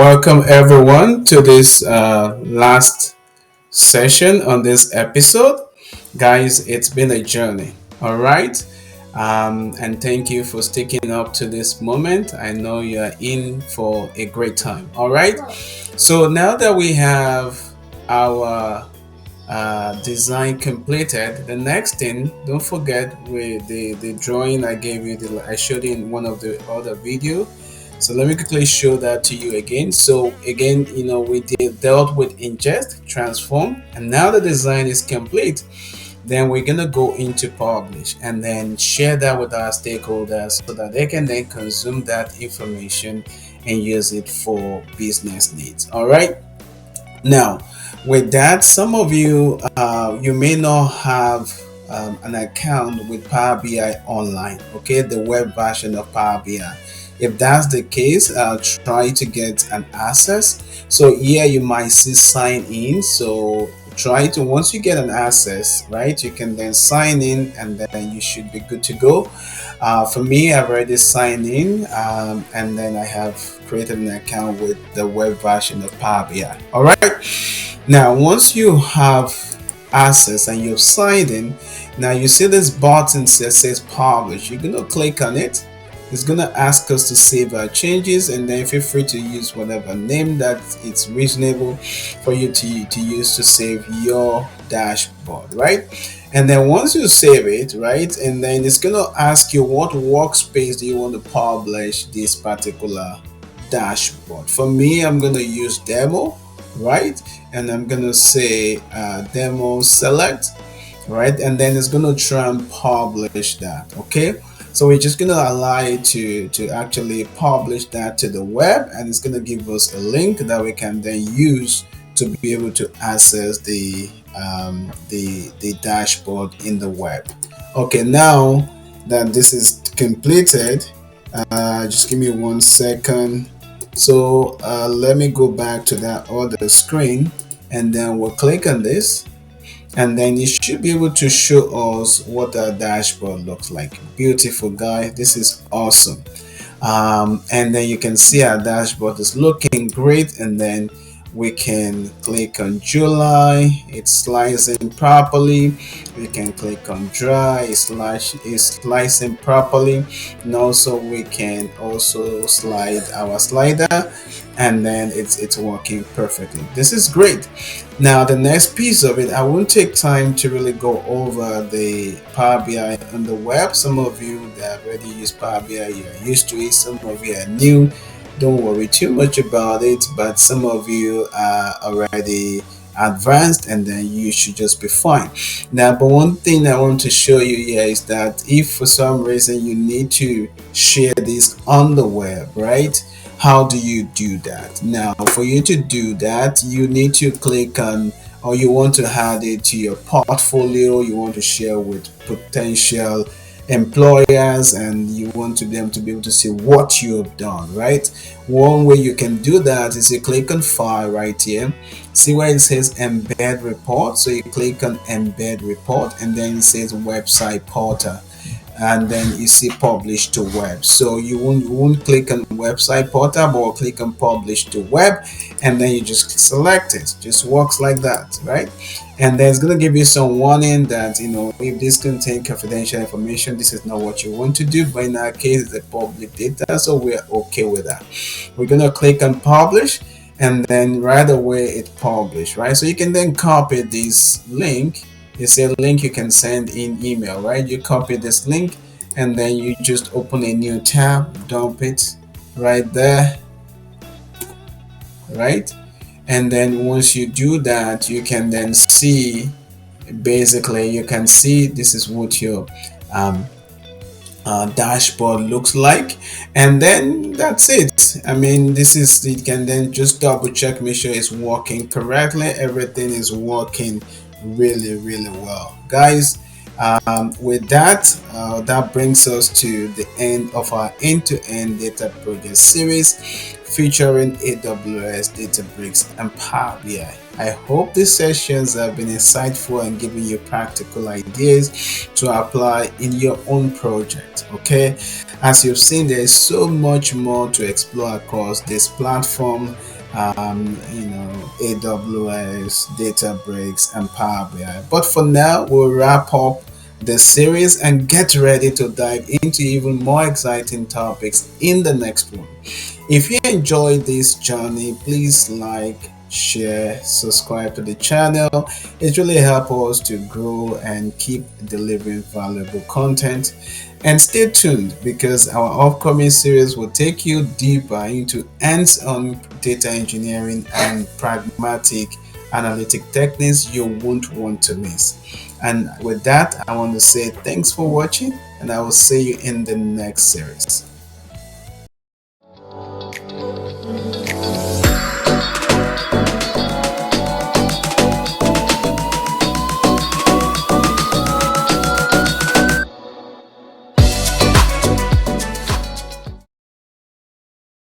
Welcome everyone to this last session on this episode. Guys, it's been a journey, all right? And thank you for sticking up to this moment. I know you're in for a great time, all right? So now that we have our design completed, the next thing, don't forget with the drawing I gave you, I showed you in one of the other video. So let me quickly show that to you again. So again, we dealt with ingest, transform, and now the design is complete. Then we're gonna go into publish and then share that with our stakeholders so that they can then consume that information and use it for business needs. All right. Now, with that, some of you you may not have an account with Power BI online. Okay, the web version of Power BI. If that's the case, try to get an access. So here you might see sign in. So try to, once you get an access, right, you can then sign in and then you should be good to go. For me, I've already signed in and then I have created an account with the web version of Power BI. All right. Now, once you have access and you've signed in, now you see this button that says publish. You're going to click on it. It's going to ask us to save our changes, and then feel free to use whatever name that it's reasonable for you to use to save your dashboard, right? And then once you save it, right, and then it's going to ask you what workspace do you want to publish this particular dashboard. For me, I'm going to use demo, right, and I'm going to say demo select, right, and then it's going to try and publish that. Okay, so we're just going to allow it to actually publish that to the web, and it's going to give us a link that we can then use to be able to access the dashboard in the web. Okay, now that this is completed, just give me 1 second. So let me go back to that other screen, and then we'll click on this, and then it should be able to show us what our dashboard looks like. Beautiful, guy, this is awesome. And then you can see our dashboard is looking great, and then we can click on July, it's slicing properly. We can click on dry, it's slicing properly, and also we can also slide our slider, and then it's working perfectly. This is great. Now the next piece of it, I won't take time to really go over the Power BI on the web. Some of you that already use Power BI, you're used to it. Some of you are new. Don't worry too much about it, but some of you are already advanced, and then you should just be fine. Now, but one thing I want to show you here is that if for some reason you need to share this on the web, right, how do you do that? Now, for you to do that, you need to click on, or you want to add it to your portfolio, you want to share with potential employers, and you want them to be able to see what you have done, right? One way you can do that is you click on file right here, see where it says embed report. So you click on embed report, and then it says website portal, and then you see publish to web. So you won't click on website portal, but click on publish to web, and then you just select it. Just works like that, right? And then it's going to give you some warning that, if this contains confidential information, this is not what you want to do. But in our case, it's a public data, so we're okay with that. We're going to click on publish, and then right away it published, right? So you can then copy this link. It's a link you can send in email, right? You copy this link, and then you just open a new tab, dump it right there, right? And then once you do that, you can then see, basically you can see this is what your dashboard looks like, and then that's it. I mean, this is, you can then just double check, make sure it's working correctly. Everything is working really well, guys. With that, that brings us to the end of our end-to-end data project series featuring AWS Databricks and Power BI. I hope these sessions have been insightful and giving you practical ideas to apply in your own project. Okay, as you've seen, there is so much more to explore across this platform, AWS, Databricks, and Power BI. But for now, we'll wrap up the series and get ready to dive into even more exciting topics in the next one. If you enjoyed this journey, please like, share, subscribe to the channel. It really helps us to grow and keep delivering valuable content. And stay tuned because our upcoming series will take you deeper into hands-on data engineering and pragmatic analytic techniques you won't want to miss. And with that, I want to say thanks for watching, and I will see you in the next series.